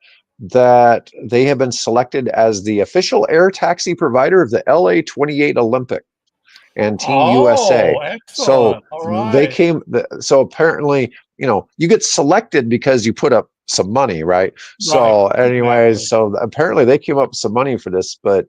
S1: that they have been selected as the official air taxi provider of the LA 28 Olympic and Team USA.
S2: Oh,
S1: So
S2: excellent! All right.
S1: so apparently, you get selected because you put up some money, right?
S2: Right.
S1: So anyways,
S2: Exactly.
S1: so apparently they came up with some money for this, but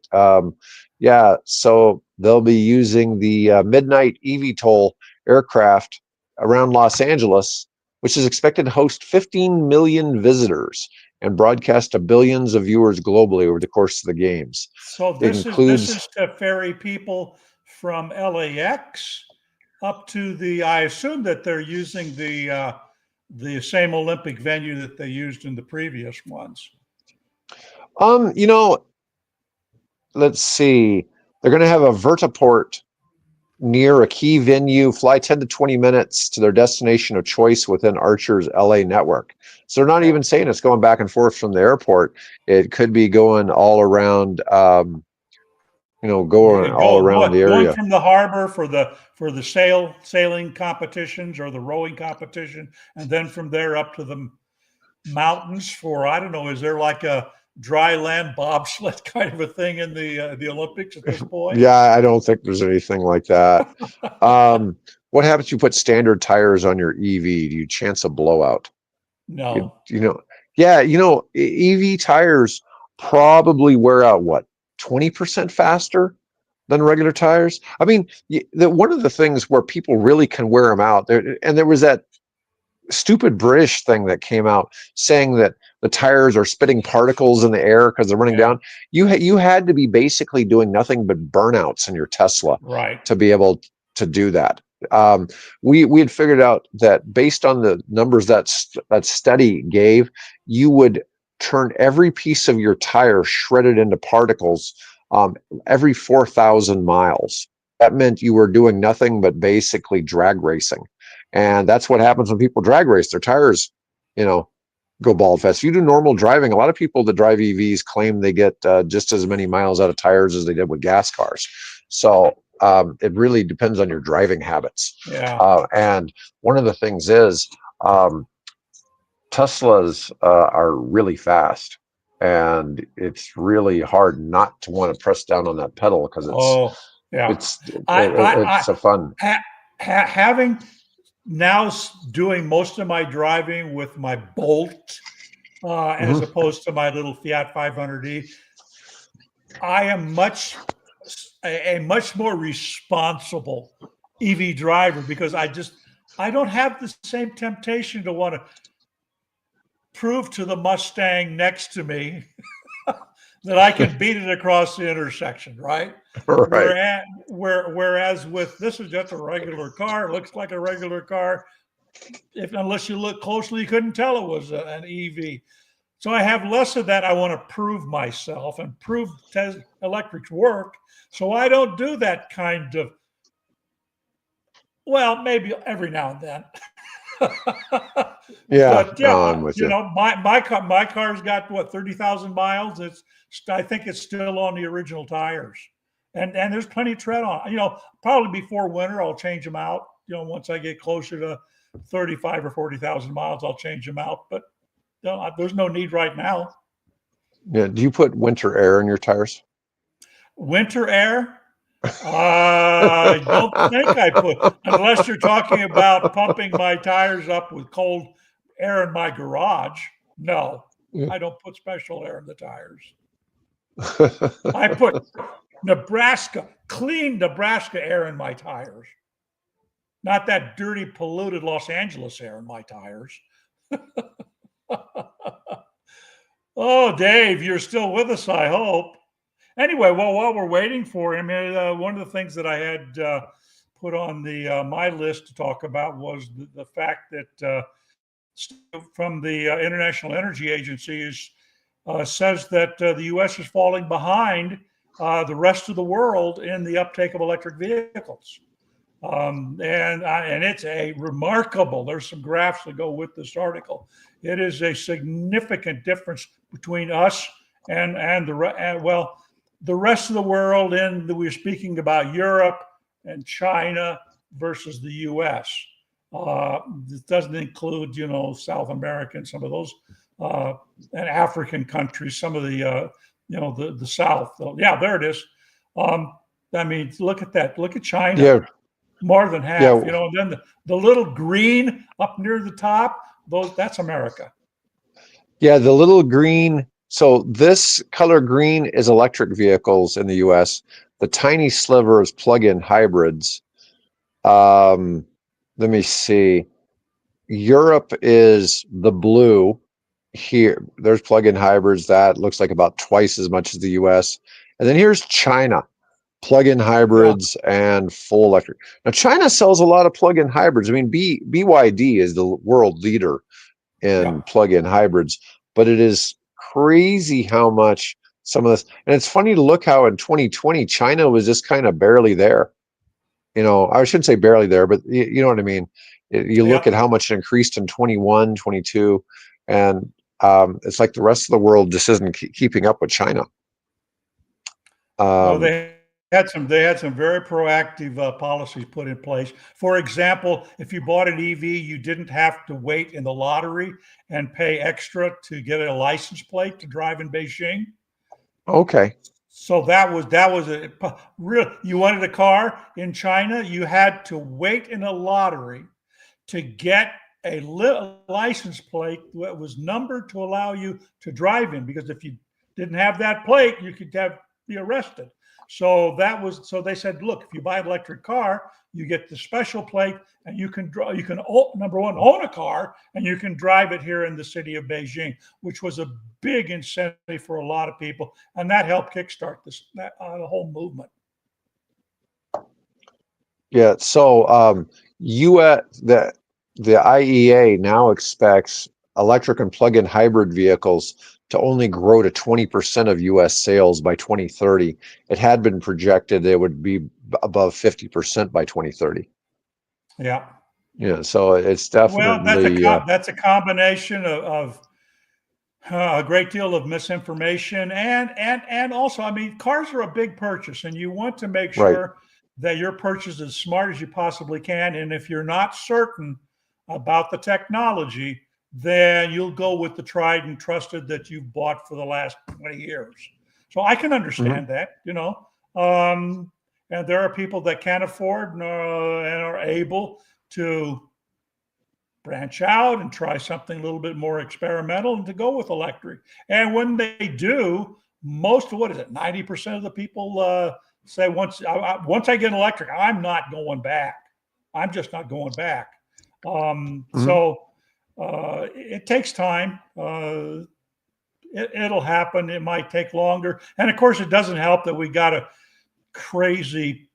S1: yeah, so they'll be using the Midnight eVTOL aircraft around Los Angeles, which is expected to host 15 million visitors and broadcast to billions of viewers globally over the course of the games.
S2: So
S1: It
S2: this
S1: includes
S2: is to ferry people from LAX up to I assume that they're using the same Olympic venue that they used in the previous ones.
S1: um, you know, let's see. They're going to have a vertiport near a key venue, fly 10 to 20 minutes to their destination of choice within Archer's LA network. So they're not
S2: Okay.
S1: even saying it's going back and forth from the airport. It could be going all around, going all around the
S2: Going
S1: area.
S2: from the harbor for the sailing competitions or the rowing competition, and then from there up to the mountains for, I don't know, is there like a dry land bobsled kind of a thing in the Olympics at this point?
S1: Yeah, I don't think there's anything like that. What happens if you put standard tires on your EV? Do you chance a blowout? You,
S2: No.
S1: you know, yeah, EV tires probably wear out what, 20% faster than regular tires. I mean, one of the things where people really can wear them out there, and there was that stupid British thing that came out saying that the tires are spitting particles in the air because they're running
S2: Yeah.
S1: down. You had to be basically doing nothing but burnouts in your Tesla
S2: Right.
S1: to be able to do that. We had figured out that based on the numbers that study gave, you would turn every piece of your tire shredded into particles every 4,000 miles. That meant you were doing nothing but basically drag racing. And that's what happens when people drag race. Their tires, go bald fast. If you do normal driving, a lot of people that drive EVs claim they get just as many miles out of tires as they did with gas cars. So it really depends on your driving habits.
S2: Yeah.
S1: And one of the things is Teslas are really fast. And it's really hard not to want to press down on that pedal because
S2: Oh, yeah.
S1: it's so fun.
S2: Having now doing most of my driving with my Bolt as opposed to my little Fiat 500e, I am a much more responsible EV driver because I don't have the same temptation to want to prove to the Mustang next to me that I can beat it across the intersection, right?
S1: Right.
S2: Whereas with this is just a regular car, it looks like a regular car. Unless you look closely, you couldn't tell it was an EV. So I have less of that. I want to prove myself and prove electrics work. So I don't do that kind of, well, maybe every now and then.
S1: Yeah,
S2: But
S1: no,
S2: yeah,
S1: I'm with
S2: you
S1: you.
S2: know, my car's got what 30,000 miles. I think it's still on the original tires, and there's plenty of tread on. You know, probably before winter I'll change them out. You know, once I get closer to 35 or 40,000 miles, I'll change them out. But no, there's no need right now.
S1: Yeah. Do you put winter air in your tires?
S2: Winter air. I don't think I put, unless you're talking about pumping my tires up with cold air in my garage. No,
S1: Yeah.
S2: I don't put special air in the tires. I put Nebraska, clean Nebraska air in my tires, not that dirty, polluted Los Angeles air in my tires. Oh, Dave, you're still with us, I hope. Anyway, well, while we're waiting for him, one of the things that I had put on the my list to talk about was the fact that from the International Energy Agency says that the U.S. is falling behind the rest of the world in the uptake of electric vehicles. And it's a remarkable. There's some graphs that go with this article. It is a significant difference between us and the rest of the world. And we're speaking about Europe and China versus the U.S. This doesn't include, you know, South America and some of those and African countries. Some of the you know, the South. So, yeah, there it is. I mean, look at that. Look at China.
S1: Yeah.
S2: More than half,
S1: Yeah.
S2: you know, and then the little green up near the top, that's America.
S1: Yeah. The little green. So this color green is electric vehicles in the US. The tiny sliver is plug-in hybrids. Um, Let me see. Europe is the blue. Here, there's plug-in hybrids that looks like about twice as much as the US. And then here's China, plug-in
S2: Yeah,
S1: hybrids and full electric. Now, China sells a lot of plug-in hybrids. I mean, BYD is the world leader
S2: yeah.
S1: in plug-in hybrids, but it is crazy how much some of this. And it's funny to look how in 2020 China was just kind of barely there. You know, I shouldn't say barely there, but you know what I mean. You look
S2: Yeah.
S1: at how much it increased in 21, 22, and it's like the rest of the world just isn't keeping up with China.
S2: Well,
S1: Um,
S2: they had some very proactive policies put in place. For example, if you bought an EV, you didn't have to wait in the lottery and pay extra to get a license plate to drive in Beijing.
S1: okay.
S2: So that was a real. You wanted a car in China, you had to wait in a lottery to get a license plate that was numbered to allow you to drive in. Because if you didn't have that plate, you could be arrested. So they said, look, if you buy an electric car, you get the special plate, and you can number one, own a car, and you can drive it here in the city of Beijing, which was a big incentive for a lot of people, and that helped kickstart the whole movement.
S1: Yeah. So US the IEA now expects electric and plug-in hybrid vehicles to only grow to 20% of US sales by 2030. It had been projected it would be above 50% by 2030.
S2: Yeah.
S1: Yeah, so it's
S2: Well,
S1: definitely
S2: that's a combination of a great deal of misinformation and also, I mean, cars are a big purchase, and you want to make
S1: right.
S2: sure that your purchase is as smart as you possibly can. And if you're not certain about the technology, then you'll go with the tried and trusted that you've bought for the last 20 years. So I can
S1: Mhm.
S2: understand that, you know. And there are people that can't afford and are able to branch out and try something a little bit more experimental and to go with electric. And when they do, most of what is it, 90% of the people say once I get electric, I'm not going back. I'm just not going back.
S1: Mhm.
S2: It takes time. It'll happen. It might take longer. And of course, it doesn't help that we got a crazy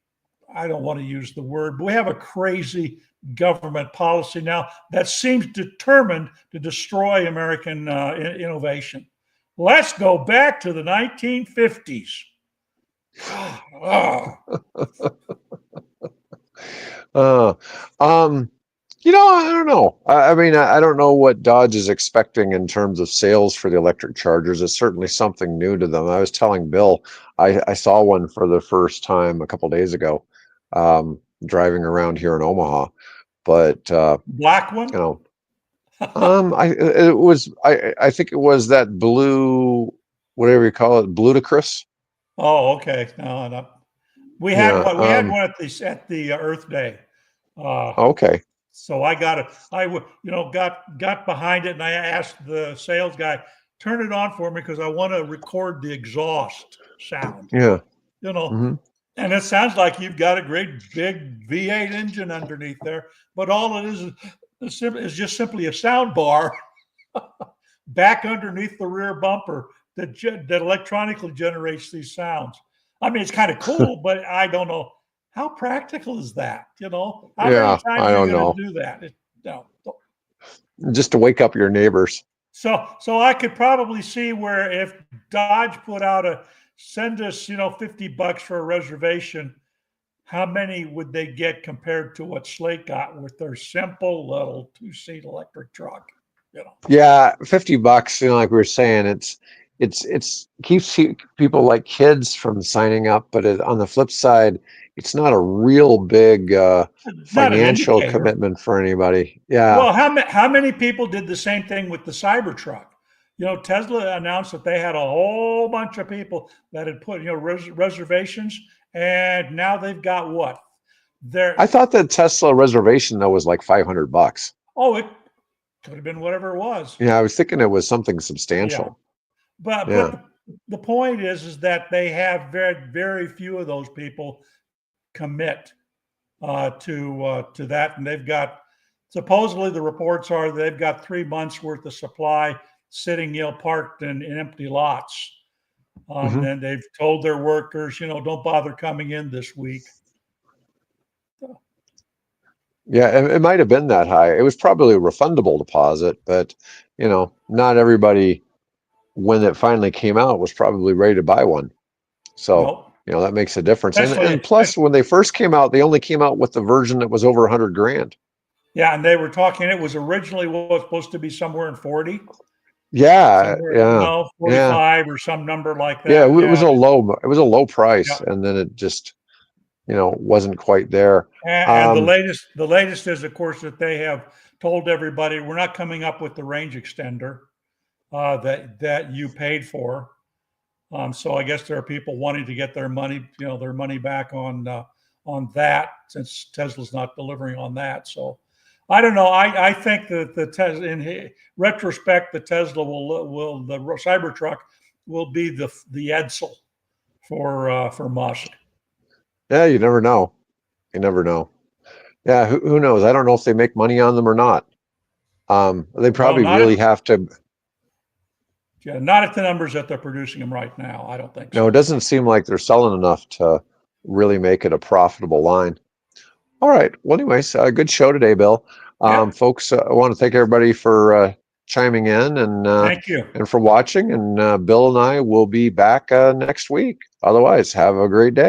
S2: I don't want to use the word, but we have a crazy government policy now that seems determined to destroy American innovation. Let's go back to the 1950s. Oh.
S1: Uh, um, I don't know. I mean, I don't know what Dodge is expecting in terms of sales for the electric chargers. It's certainly something new to them. I was telling Bill, I saw one for the first time a couple days ago, driving around here in Omaha. But
S2: Black one?
S1: I think it was that blue, whatever you call it, ludicrous.
S2: Oh, okay. No. We had one. We had one at the Earth Day.
S1: Okay.
S2: So I got it. Got behind it, and I asked the sales guy, turn it on for me because I want to record the exhaust sound.
S1: Yeah.
S2: And it sounds like you've got a great big V8 engine underneath there, but all it is just simply a sound bar back underneath the rear bumper that electronically generates these sounds. I mean, it's kind of cool, but I don't know. How practical is that? How many times are you going to do that?
S1: Just to wake up your neighbors.
S2: So I could probably see where if Dodge put out send us, $50 for a reservation, how many would they get compared to what Slate got with their simple little 2-seat electric truck?
S1: Yeah, $50. Like we were saying, it's keeps people like kids from signing up, but on the flip side, it's not a real big financial commitment for anybody. Yeah.
S2: Well, how many people did the same thing with the Cybertruck? Tesla announced that they had a whole bunch of people that had put reservations, and now they've got what?
S1: I thought that Tesla reservation though was like $500.
S2: Oh, it could have been whatever it was.
S1: Yeah, I was thinking it was something substantial.
S2: Yeah. But the point is that they have very, very few of those people commit to that, and they've got, supposedly the reports are they've got 3 months worth of supply sitting, parked in empty lots. And they've told their workers, don't bother coming in this week.
S1: Yeah, it might have been that high. It was probably a refundable deposit, but not everybody, when it finally came out, was probably ready to buy one. So that makes a difference. And plus, when they first came out, they only came out with the version that was over $100,000.
S2: Yeah, and they were talking. It was originally supposed to be somewhere in 40.
S1: Yeah,
S2: 45 or some number like that.
S1: Yeah, it was a low price, and then it just wasn't quite there.
S2: And the latest is, of course, that they have told everybody we're not coming up with the range extender that you paid for. So I guess there are people wanting to get their money back on that, since Tesla's not delivering on that. So I don't know. I think that in retrospect, the Tesla the Cybertruck will be the Edsel for Musk.
S1: Yeah, you never know. Yeah, who knows? I don't know if they make money on them or not. They probably really have to.
S2: Yeah, not at the numbers that they're producing them right now. I don't think so.
S1: No, it doesn't seem like they're selling enough to really make it a profitable line. All right. Well, anyways, good show today, Bill. Folks, I want to thank everybody for chiming in and
S2: thank you,
S1: and for watching. And Bill and I will be back next week. Otherwise, have a great day.